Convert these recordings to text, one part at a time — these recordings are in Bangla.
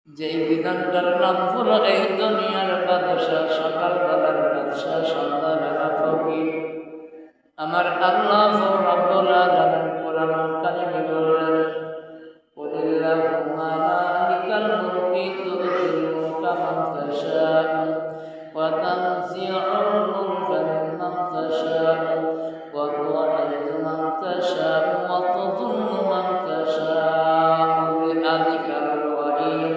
যেই বিধানটার নাম হলো এই দুনিয়ার বাদশাহ, সকালবেলার বাদশাহ, সন্ধ্যাবেলা ফকির। আমার আল্লাহ রাব্বুল আলামিন কোরআন কারিমে বললেন, কুলিল্লাহুম্মা মালিকাল মুলকি তু'তিল মুলকা মান তাশা'উ ওয়া তানজি'ুল মুলকা মিম্মান তাশা'উ ওয়া তু'ইযু মান তাশা'উ ওয়া তুযিল্লু মান তাশা'উ বিয়াদিকাল খায়র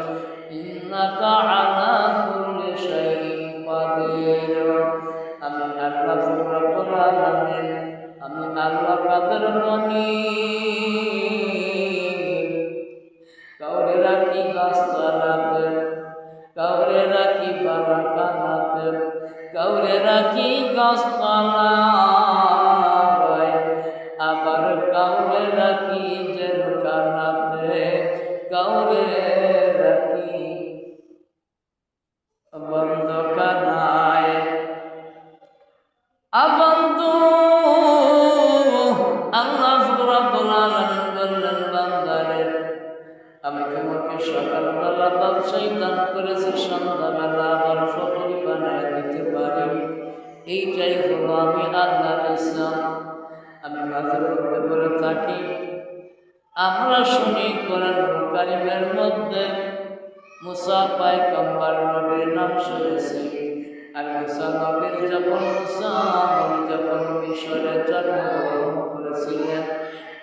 ইন্নাকা আলা কুল্লি শাইইন কাদির। আমি আল্লাহ রাব্বুল আলামিন, আমি আল্লাহ কাদের গনি। কাউরে রাখি গাছতলাতে, কাউরে রাখি বারাকানাতে, কাউরে রাখি গাছতলায়, আবার কাউরে রাখি জেলখানাতে, কাউরে রাখি বন্ধখানায়। বন্ধু, আল্লাহ রাব্বুল আলামিন বললেন, বান্দারে আমি তোমাকে সকালবেলা বাদশাহী দান করেছি, সন্ধ্যাবেলা আবার ফকির বানায় দিতে পারি। এইটাই হলো আমি আল্লাহর ইচ্ছা। আমি মাঝে মধ্যে বলে থাকি, আমরা শুনি কোরআন কারিমের মধ্যে মুসা পয়গম্বর নবীর নাম শুনেছি। আর মুসা নবীর যখন মিশরে জন্মগ্রহণ করেছিলেন,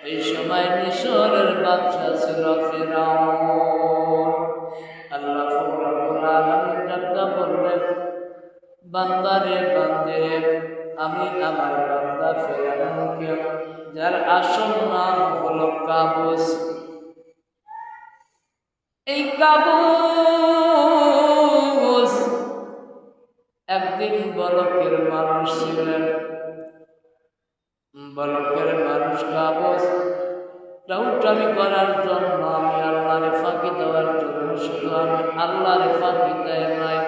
এই সময় মিশরের বাদশা ছিল ফিরআউন। আল্লাহ রাব্বুল আলামিন ডাক্তার বললেন, বান্দারে বান্দিরে, আমি আমার বান্দা ফিরআউনকে, যার আসল নাম হলো কাবুস, এই কাবুস একদিন বলকের মানুষ ছিলেন। বলকের মানুষ কাবুস টাউটামি করার জন্য, আমি আল্লাহরে ফাঁকি দেওয়ার জন্য, শুধু আমি আল্লাহরে ফাঁকি দেয় নাই,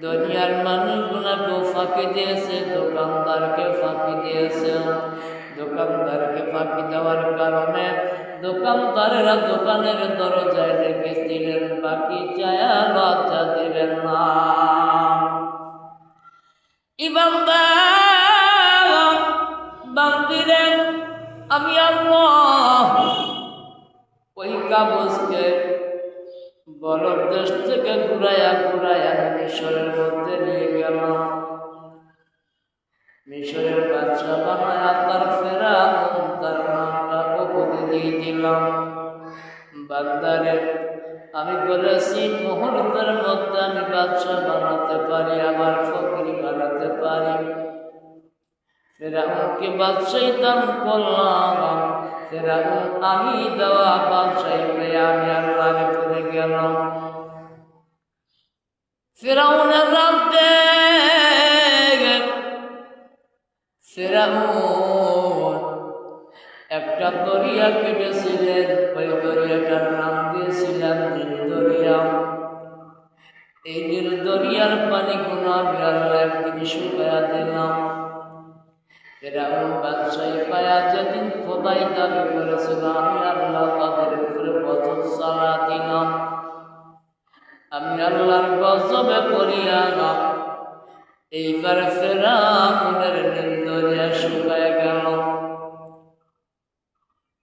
দুনিয়ার মানুষগুলোকেও ফাঁকি দিয়েছে, দোকানদারকে ফাঁকি দিয়েছে। দোকানদারকে ফাঁকি দেওয়ার কারণে দোকানদারেরা দোকানের দরজায় রেখেছিলেন, বাকি চায়া লজ্জা দিলেন না। ইমানদার বান্দিরে, আমি আল্লাহ ওই কাবুসকে বলক দেশ থেকে ঘুরাইয়া মিশরের মধ্যে নিয়ে গেলাম। মিশরের বাদশা বানায়া তার ফিরআউন, তার নামটা উপাধি দিয়ে দিলাম। বান্দারে, আমি বলেছি মুহূর্তের মধ্যে আমি বাদশা বানাতে পারি, আবার ফকির বানাতে পারি। ফিরআউনকে বাদশাহী দান করলাম। ফিরআউন আমি দেওয়া বাদশাহী পেয়ে আমি আল্লাহরে ভুলে গেলাম। ফিরআউনের রাজ্যে ফিরআউন একটা দরিয়া কেটেছিলেন, ওই দরিয়াটার নাম দিয়েছিলেন নীল দরিয়া। এই নীল দরিয়ার পানিগুলো আমি আল্লাহ একদিন শুকাইয়া দিলাম। ফিরআউন বাদশাহী পায়া যেদিন খোদাই দাবি করেছিল, আমি আল্লাহ তাদের উপরে গজব চালা দিলাম। আমি আল্লাহর গজবে পড়িয়া এইবার ফিরআউনের নীল দরিয়া শুকায় গেল।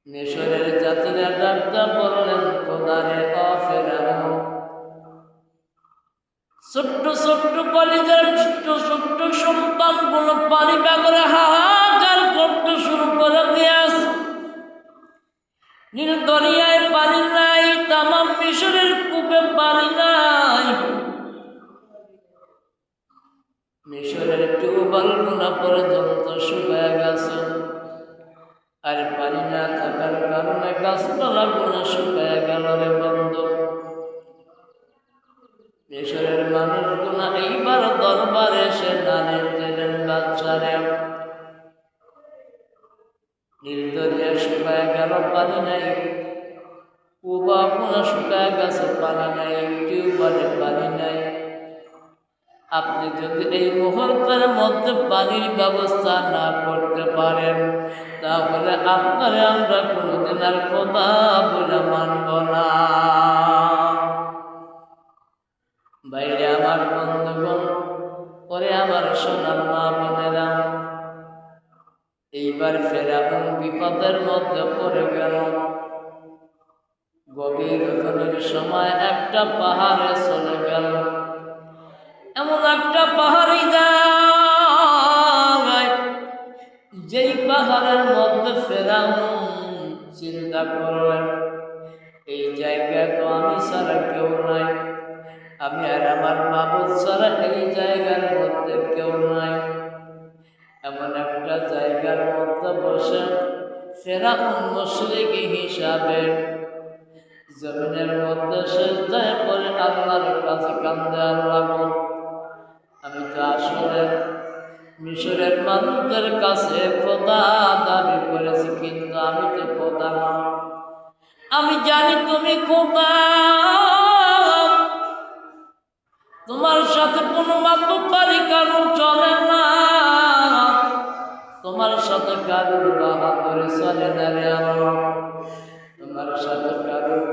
মিশরের জাতিরা ডাক্তার বললেন, খোদারে ও ফিরআউন, ছোট্ট ছোট্ট কলিজার ছোট্ট সন্তানগুলো পানি বাগরে হাহাকার করতে শুরু করে দিয়াস। নীল দরিয়ায় পানি নাই, তামাম মিশরের কূপে পানি নাই, মিশরের টিউবওয়েলগুলো পর্যন্ত শুকায় গেছে। আর পানি না থাকার কারণে গাছপালাগুলো শুকায় গেল রে বন্ধু। মিশরের মানুষগুলো এইবার দরবারে এসে নালিশ দিলেন, বাদশারে নীল দরিয়া শুকায় গেল, পানি নাই, কূপগুলো শুকায় গেছে, পানি নাই, টিউবওয়েলে পানি নাই। আপনি যদি এই মুহূর্তের মধ্যে পানির ব্যবস্থা না করতে পারেন, তাহলে আপনারে আমরা কোনোদিন আর খোদা বলে মানব না। বিপদের মধ্যে পড়ে গেল। গভীর রাতের সময় একটা পাহাড়ে চলে গেল। এমন একটা পাহাড়ি জায়গায়, যেই পাহাড়ের মধ্যে ফেরাউন চিন্তা করলেন, এই জায়গায় তো আমি ছাড়া কেউ নাই, আমি আর আমার মাবুদ ছাড়া এই জায়গার মধ্যে কেউ নাই। এমন একটা জায়গার মধ্যে বসে ফেরাউন মুশরিক হিসাবে জমিনের মধ্যে সিজদায় পড়ে আল্লাহর কাছে কান্দে, আল্লাহ আমি তো আসলে মিশরের মানুষদের কাছে খোদা দাবি করেছি, কিন্তু আমি তো খোদা না। আমি জানি তুমি খোদা, তোমার সাথে কোনো মাতুব্বারি কারণ চলে না, তোমার সাথে কারুর বাহাদুরি চলে না রে আল্লাহ, তোমার সাথে কারুর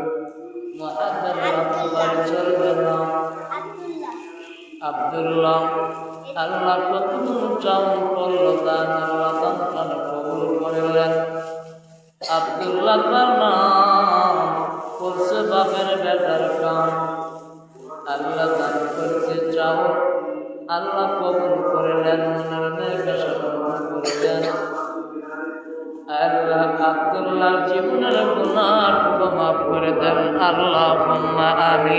মাতুব্বারি চলবে না। আব্দুল্লাহ আল্লাহ প্রথম চাউল করলো, দান আল্লাহ দান কবুল করলেন। আব্দুল্লাহ তার নাম করছে বাপের বেটার কাম, আল্লাহ দান করছে চাউল, আল্লাহ কবুল করলেন, মনের নেশা পূর্ণ করলেন। আল্লাহ আব্দুল্লাহর জীবনের গুনাহটুকু মাফ করে দেন, আল্লাহুম্মা আমিন।